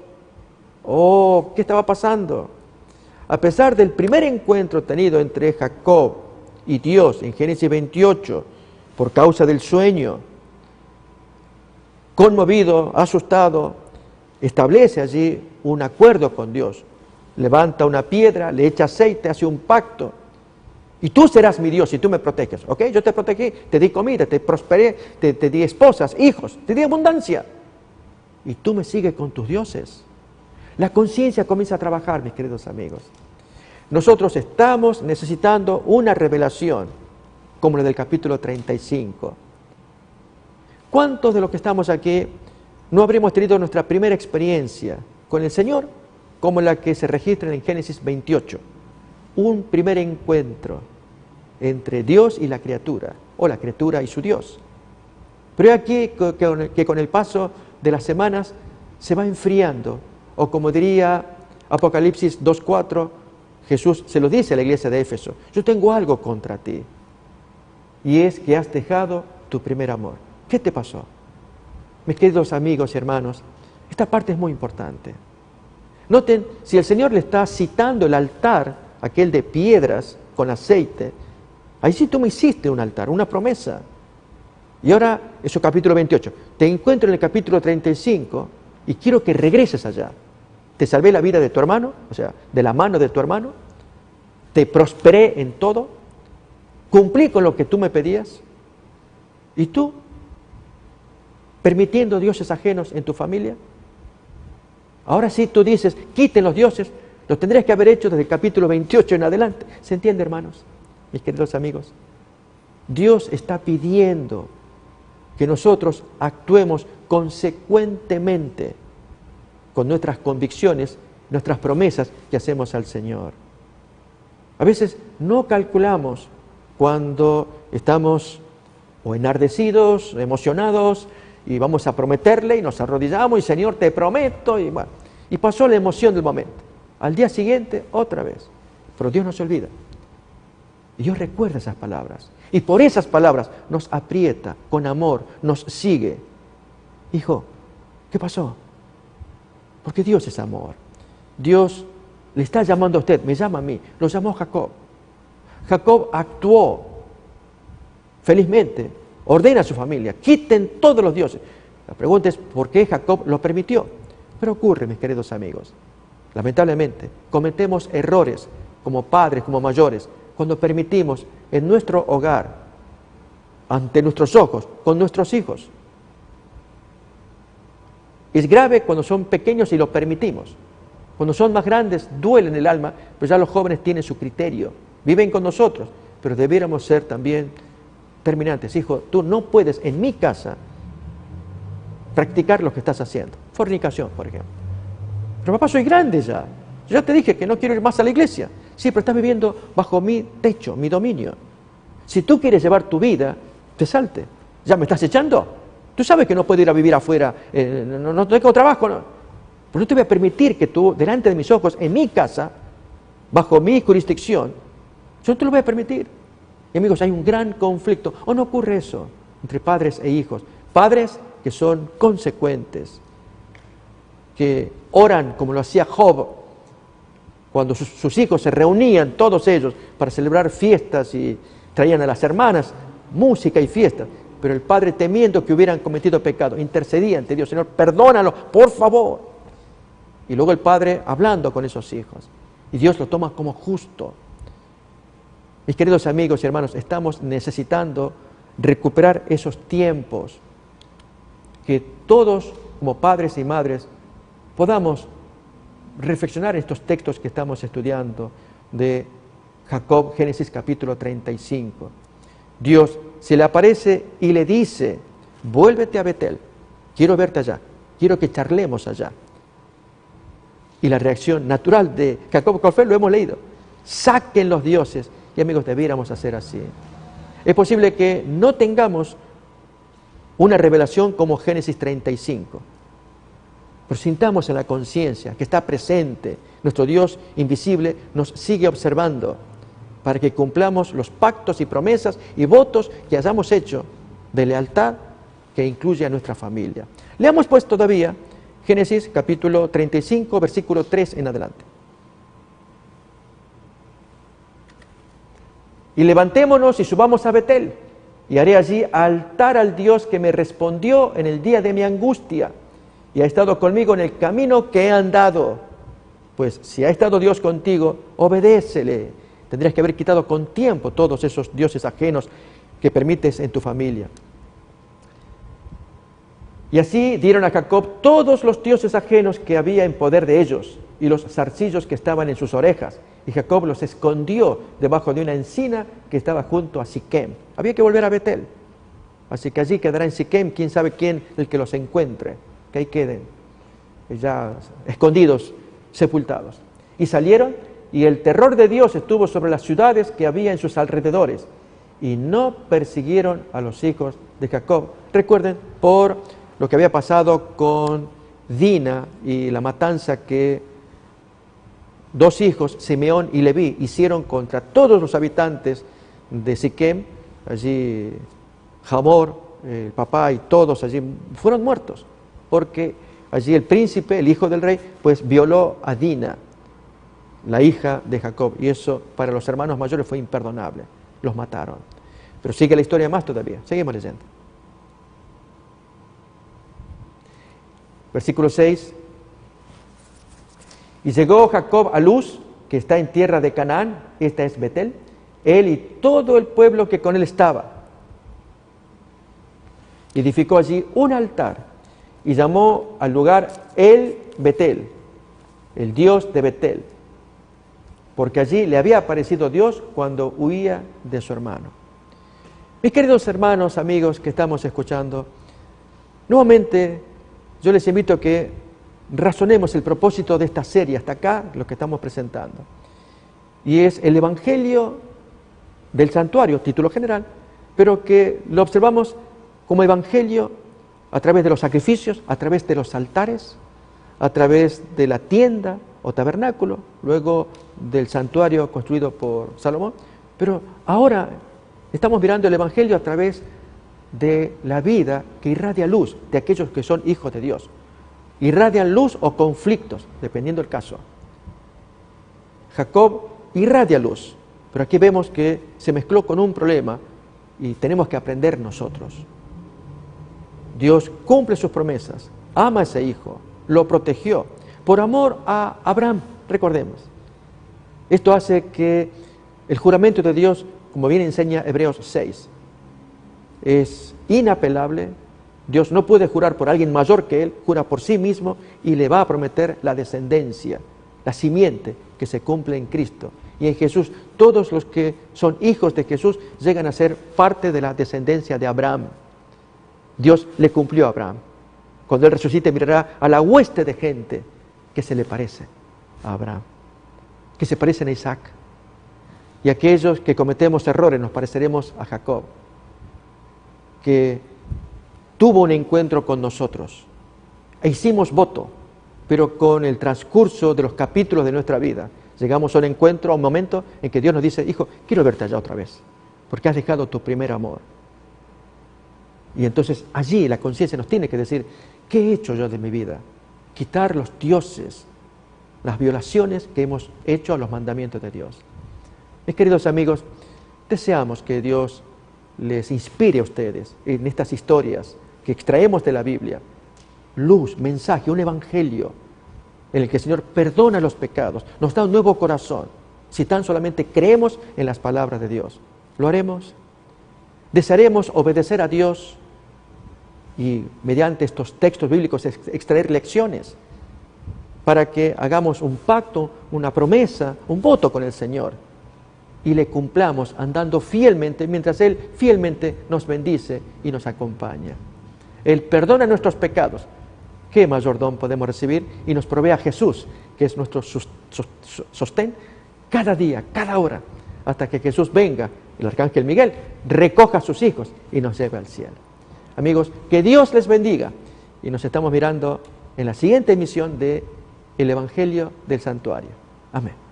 Oh, ¿qué estaba pasando? A pesar del primer encuentro tenido entre Jacob y Dios en Génesis 28, por causa del sueño, conmovido, asustado, establece allí un acuerdo con Dios. Levanta una piedra, le echa aceite, hace un pacto. Y tú serás mi Dios y tú me proteges, ¿ok? Yo te protegí, te di comida, te prosperé, te di esposas, hijos, te di abundancia. Y tú me sigues con tus dioses. La conciencia comienza a trabajar, mis queridos amigos. Nosotros estamos necesitando una revelación, como la del capítulo 35. ¿Cuántos de los que estamos aquí no habremos tenido nuestra primera experiencia con el Señor, como la que se registra en Génesis 28? Un primer encuentro entre Dios y la criatura, o la criatura y su Dios. Pero aquí que con el paso de las semanas se va enfriando, o como diría Apocalipsis 2:4, Jesús se lo dice a la iglesia de Éfeso: yo tengo algo contra ti, y es que has dejado tu primer amor. ¿Qué te pasó? Mis queridos amigos y hermanos, esta parte es muy importante. Noten, si el Señor le está citando el altar, aquel de piedras con aceite, ahí sí tú me hiciste un altar, una promesa. Y ahora, eso capítulo 28. Te encuentro en el capítulo 35 y quiero que regreses allá. Te salvé la vida de tu hermano, o sea, de la mano de tu hermano. Te prosperé en todo. Cumplí con lo que tú me pedías. ¿Y tú? ¿Permitiendo dioses ajenos en tu familia? Ahora sí tú dices, quiten los dioses. Lo tendrías que haber hecho desde el capítulo 28 en adelante. ¿Se entiende, hermanos? Mis queridos amigos. Dios está pidiendo que nosotros actuemos consecuentemente con nuestras convicciones, nuestras promesas que hacemos al Señor. A veces no calculamos cuando estamos o enardecidos, emocionados, y vamos a prometerle y nos arrodillamos y Señor te prometo, y bueno, y pasó la emoción del momento. Al día siguiente, otra vez. Pero Dios no se olvida. Y Dios recuerda esas palabras. Y por esas palabras nos aprieta con amor, nos sigue. Hijo, ¿qué pasó? Porque Dios es amor. Dios le está llamando a usted, me llama a mí. Lo llamó Jacob. Jacob actuó felizmente, ordena a su familia, quiten todos los dioses. La pregunta es, ¿por qué Jacob lo permitió? Pero ocurre, mis queridos amigos, lamentablemente, cometemos errores como padres, como mayores, cuando permitimos en nuestro hogar, ante nuestros ojos, con nuestros hijos. Es grave cuando son pequeños y lo permitimos. Cuando son más grandes, duelen el alma, pero ya los jóvenes tienen su criterio, viven con nosotros, pero debiéramos ser también terminantes. Hijo, tú no puedes en mi casa practicar lo que estás haciendo. Fornicación, por ejemplo. Pero papá, soy grande ya. Yo ya te dije que no quiero ir más a la iglesia. Sí, pero estás viviendo bajo mi techo, mi dominio. Si tú quieres llevar tu vida, te salte. ¿Ya me estás echando? Tú sabes que no puedo ir a vivir afuera, no tengo trabajo, no. Pero no te voy a permitir que tú, delante de mis ojos, en mi casa, bajo mi jurisdicción, yo no te lo voy a permitir. Y amigos, hay un gran conflicto. ¿O no ocurre eso entre padres e hijos? Padres que son consecuentes, que oran como lo hacía Job, cuando sus hijos se reunían, todos ellos, para celebrar fiestas y traían a las hermanas música y fiestas. Pero el padre, temiendo que hubieran cometido pecado, intercedía ante Dios: Señor, perdónalo, por favor. Y luego el padre hablando con esos hijos. Y Dios lo toma como justo. Mis queridos amigos y hermanos, estamos necesitando recuperar esos tiempos que todos, como padres y madres, podamos reflexionar en estos textos que estamos estudiando de Jacob, Génesis capítulo 35. Dios se le aparece y le dice: vuélvete a Betel, quiero verte allá, quiero que charlemos allá. Y la reacción natural de Jacob, ¿cuál fue? Lo hemos leído: saquen los dioses. Y amigos, debiéramos hacer así. Es posible que no tengamos una revelación como Génesis 35, pero sintamos en la conciencia que está presente. Nuestro Dios invisible nos sigue observando para que cumplamos los pactos y promesas y votos que hayamos hecho de lealtad que incluye a nuestra familia. Leamos pues todavía Génesis capítulo 35, versículo 3 en adelante. Y levantémonos y subamos a Betel, y haré allí altar al Dios que me respondió en el día de mi angustia, y ha estado conmigo en el camino que he andado. Pues si ha estado Dios contigo, obedécele. Tendrías que haber quitado con tiempo todos esos dioses ajenos que permites en tu familia. Y así dieron a Jacob todos los dioses ajenos que había en poder de ellos, y los zarcillos que estaban en sus orejas. Y Jacob los escondió debajo de una encina que estaba junto a Siquem. Había que volver a Betel. Así que allí quedará en Siquem, quién sabe quién, el que los encuentre. Que ahí queden, ya escondidos, sepultados. Y salieron, y el terror de Dios estuvo sobre las ciudades que había en sus alrededores. Y no persiguieron a los hijos de Jacob. Recuerden, por lo que había pasado con Dina y la matanza que dos hijos, Simeón y Leví, hicieron contra todos los habitantes de Siquem. Allí Hamor, el papá y todos allí fueron muertos, porque allí el príncipe, el hijo del rey, pues violó a Dina, la hija de Jacob, y eso para los hermanos mayores fue imperdonable, los mataron. Pero sigue la historia más todavía, seguimos leyendo. Versículo 6. Y llegó Jacob a Luz, que está en tierra de Canaán, esta es Betel, él y todo el pueblo que con él estaba. Edificó allí un altar y llamó al lugar El Betel, el Dios de Betel, porque allí le había aparecido Dios cuando huía de su hermano. Mis queridos hermanos, amigos que estamos escuchando, nuevamente yo les invito a que razonemos el propósito de esta serie, hasta acá, lo que estamos presentando. Y es el Evangelio del Santuario, título general, pero que lo observamos como Evangelio a través de los sacrificios, a través de los altares, a través de la tienda o tabernáculo, luego del santuario construido por Salomón. Pero ahora estamos mirando el Evangelio a través de la vida que irradia luz de aquellos que son hijos de Dios. Irradian luz o conflictos, dependiendo del caso. Jacob irradia luz, pero aquí vemos que se mezcló con un problema y tenemos que aprender nosotros. Dios cumple sus promesas, ama a ese hijo, lo protegió por amor a Abraham, recordemos. Esto hace que el juramento de Dios, como bien enseña Hebreos 6, es inapelable. Dios no puede jurar por alguien mayor que él, jura por sí mismo y le va a prometer la descendencia, la simiente que se cumple en Cristo. Y en Jesús, todos los que son hijos de Jesús llegan a ser parte de la descendencia de Abraham. Dios le cumplió a Abraham. Cuando él resucite mirará a la hueste de gente que se le parece a Abraham, que se parecen a Isaac. Y aquellos que cometemos errores nos pareceremos a Jacob, que tuvo un encuentro con nosotros e hicimos voto, pero con el transcurso de los capítulos de nuestra vida llegamos a un encuentro, a un momento en que Dios nos dice: hijo, quiero verte allá otra vez, porque has dejado tu primer amor. Y entonces allí la conciencia nos tiene que decir: ¿qué he hecho yo de mi vida? Quitar los dioses, las violaciones que hemos hecho a los mandamientos de Dios. Mis queridos amigos, deseamos que Dios les inspire a ustedes en estas historias que extraemos de la Biblia, luz, mensaje, un evangelio en el que el Señor perdona los pecados, nos da un nuevo corazón, si tan solamente creemos en las palabras de Dios. ¿Lo haremos? ¿Desearemos obedecer a Dios y mediante estos textos bíblicos extraer lecciones para que hagamos un pacto, una promesa, un voto con el Señor y le cumplamos andando fielmente mientras Él fielmente nos bendice y nos acompaña? Él perdona nuestros pecados. ¿Qué mayor don podemos recibir? Y nos provee a Jesús, que es nuestro sostén, cada día, cada hora, hasta que Jesús venga, el arcángel Miguel recoja a sus hijos y nos lleve al cielo. Amigos, que Dios les bendiga. Y nos estamos mirando en la siguiente emisión de El Evangelio del Santuario. Amén.